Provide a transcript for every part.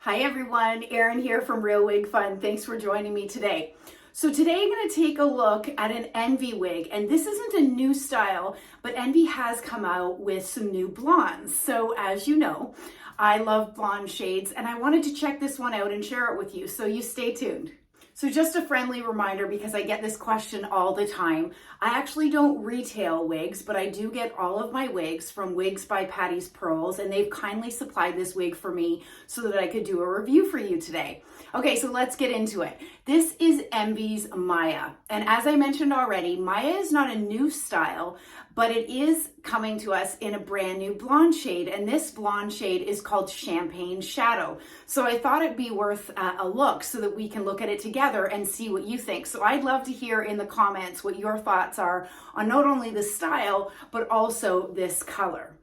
Hi everyone, Erin here from Real Wig Fun. Thanks for joining me today. So today I'm going to take a look at an Envy wig, and this isn't a new style, but Envy has come out with some new blondes. So as you know, I love blonde shades and I wanted to check this one out and share it with you, so you stay tuned. So just a friendly reminder, because I get this question all the time, I actually don't retail wigs, but I do get all of my wigs from Wigs by Patti's Pearls, and they've kindly supplied this wig for me so that I could do a review for you today. Okay, so let's get into it. This is Envy's Maya, and as I mentioned already, Maya is not a new style, but it is coming to us in a brand new blonde shade, and this blonde shade is called Champagne Shadow. So I thought it'd be worth a look so that we can look at it together and see what you think. So I'd love to hear in the comments what your thoughts are on not only the style, but also this color.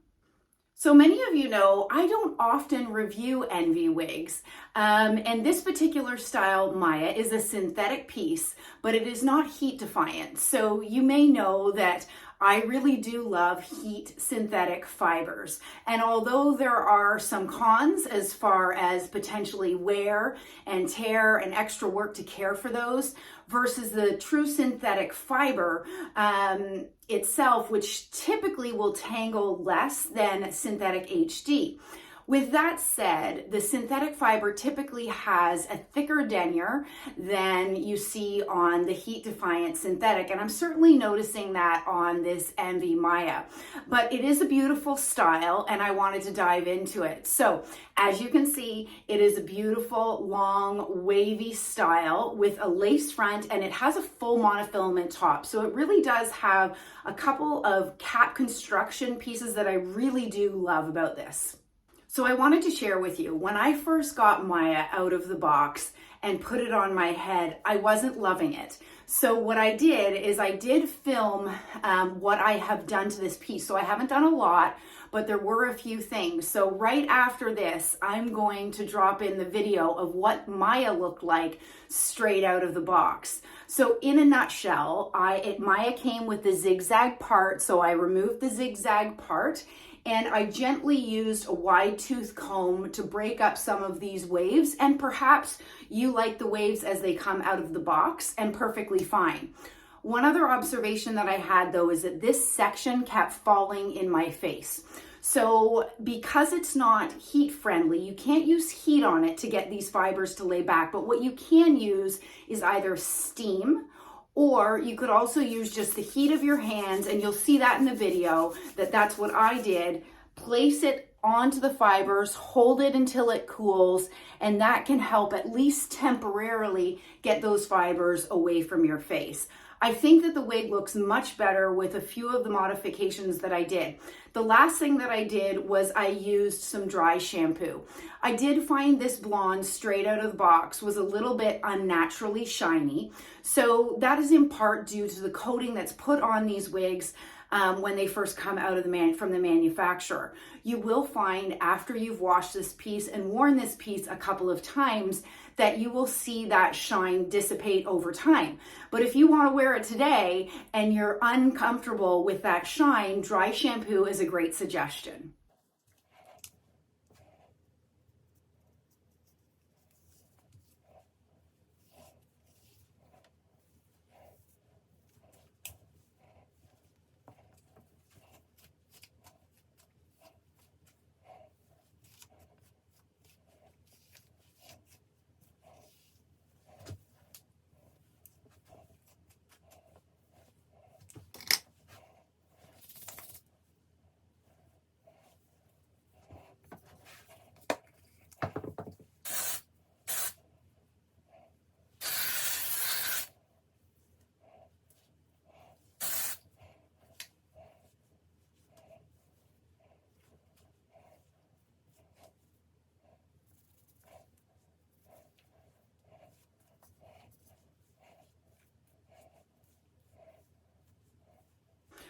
So many of you know I don't often review Envy wigs, and this particular style, Maya, is a synthetic piece, but it is not heat defiant. So you may know that I really do love heat synthetic fibers. And although there are some cons as far as potentially wear and tear and extra work to care for those versus the true synthetic fiber itself, which typically will tangle less than synthetic HD. With that said, the synthetic fiber typically has a thicker denier than you see on the heat defiant synthetic, and I'm certainly noticing that on this Envy Maya. But it is a beautiful style and I wanted to dive into it. So as you can see, it is a beautiful long wavy style with a lace front, and it has a full monofilament top. So it really does have a couple of cap construction pieces that I really do love about this. So I wanted to share with you, when I first got Maya out of the box and put it on my head, I wasn't loving it. So what I did is I did film what I have done to this piece. So I haven't done a lot, but there were a few things. So right after this, I'm going to drop in the video of what Maya looked like straight out of the box. So in a nutshell, Maya came with the zigzag part, so I removed the zigzag part, and I gently used a wide tooth comb to break up some of these waves, and perhaps you like the waves as they come out of the box, and perfectly fine. One other observation that I had though is that this section kept falling in my face. So because it's not heat friendly, you can't use heat on it to get these fibers to lay back, but what you can use is either steam, or you could also use just the heat of your hands, and you'll see that in the video that's what I did. Place it onto the fibers, hold it until it cools, and that can help at least temporarily get those fibers away from your face. I think that the wig looks much better with a few of the modifications that I did. The last thing that I did was I used some dry shampoo. I did find this blonde straight out of the box was a little bit unnaturally shiny. So that is in part due to the coating that's put on these wigs when they first come out of from the manufacturer. You will find after you've washed this piece and worn this piece a couple of times that you will see that shine dissipate over time. But if you want to wear it today and you're uncomfortable with that shine, dry shampoo is a great suggestion.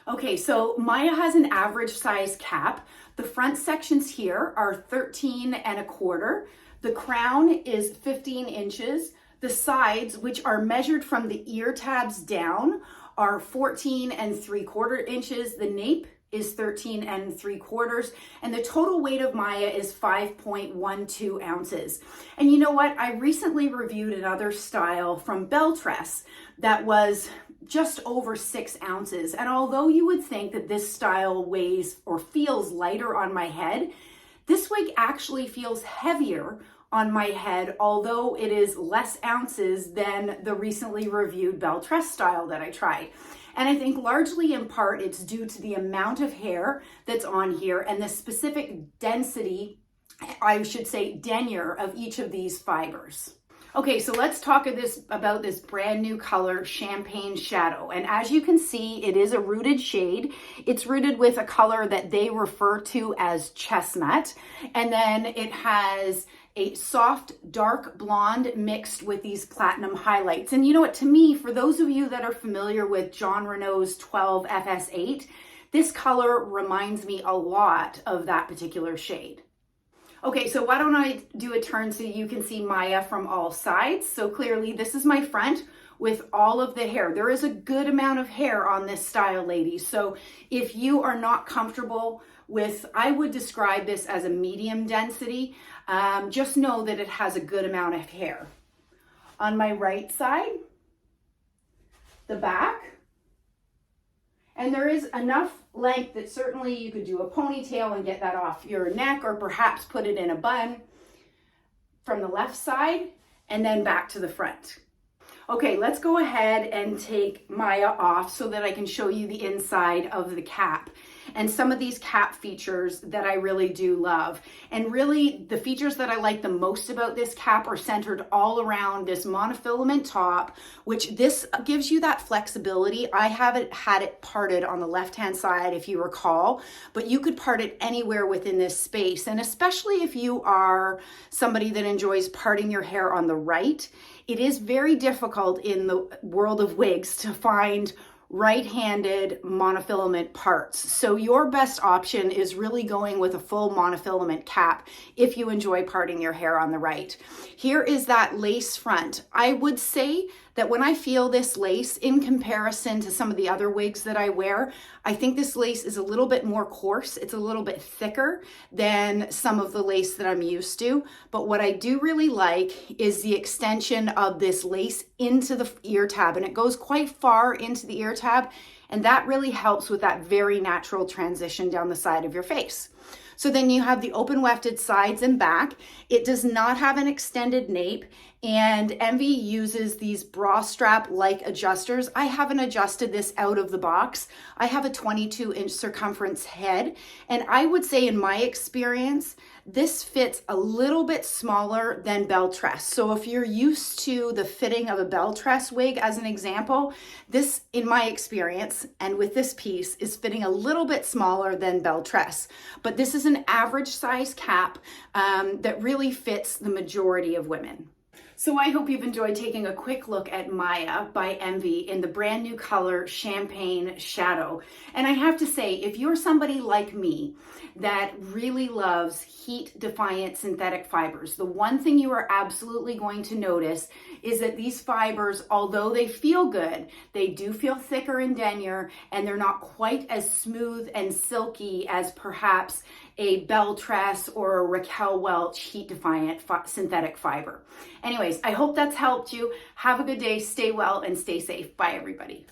Okay, so Maya has an average size cap. The front sections here are 13 and a quarter. The crown is 15 inches. The sides, which are measured from the ear tabs down, are 14 and 3/4 inches. The nape is 13 3/4, and the total weight of Maya is 5.12 ounces. And you know what? I recently reviewed another style from Beltress that was just over 6 ounces. And although you would think that this style weighs or feels lighter on my head, this wig actually feels heavier on my head, although it is less ounces than the recently reviewed Beltress style that I tried. And I think largely in part it's due to the amount of hair that's on here and the specific density, I should say denier, of each of these fibers. Okay, so let's talk about this brand new color, Champagne Shadow. And as you can see, it is a rooted shade. It's rooted with a color that they refer to as chestnut. And then it has a soft dark blonde mixed with these platinum highlights. And you know what, to me, for those of you that are familiar with Jon Renau's 12 FS8, this color reminds me a lot of that particular shade. Okay, so why don't I do a turn so you can see Maya from all sides. So clearly this is my front with all of the hair. There is a good amount of hair on this style, ladies. So if you are not comfortable with, I would describe this as a medium density, just know that it has a good amount of hair. On my right side, the back, and there is enough length that certainly you could do a ponytail and get that off your neck, or perhaps put it in a bun from the left side and then back to the front. Okay, let's go ahead and take Maya off so that I can show you the inside of the cap and some of these cap features that I really do love. And really the features that I like the most about this cap are centered all around this monofilament top, which this gives you that flexibility. I haven't had it parted on the left-hand side, if you recall, but you could part it anywhere within this space. And especially if you are somebody that enjoys parting your hair on the right, it is very difficult in the world of wigs to find right-handed monofilament parts. So your best option is really going with a full monofilament cap if you enjoy parting your hair on the right. Here is that lace front. I would say that when I feel this lace in comparison to some of the other wigs that I wear, I think this lace is a little bit more coarse. It's a little bit thicker than some of the lace that I'm used to. But what I do really like is the extension of this lace into the ear tab, and it goes quite far into the ear tab, and that really helps with that very natural transition down the side of your face. So then you have the open wefted sides and back. It does not have an extended nape, and Envy uses these bra strap like adjusters. I haven't adjusted this out of the box. I have a 22-inch circumference head, and I would say in my experience, this fits a little bit smaller than Beltress. So if you're used to the fitting of a Beltress wig, as an example, this, in my experience, and with this piece, is fitting a little bit smaller than Beltress. But this is an average size cap that really fits the majority of women. So I hope you've enjoyed taking a quick look at Maya by Envy in the brand new color Champagne Shadow. And I have to say, if you're somebody like me that really loves heat-defiant synthetic fibers, the one thing you are absolutely going to notice is that these fibers, although they feel good, they do feel thicker and denier, and they're not quite as smooth and silky as perhaps a Beltress or a Raquel Welch heat-defiant synthetic fiber. Anyways, I hope that's helped you. Have a good day, stay well, and stay safe. Bye, everybody.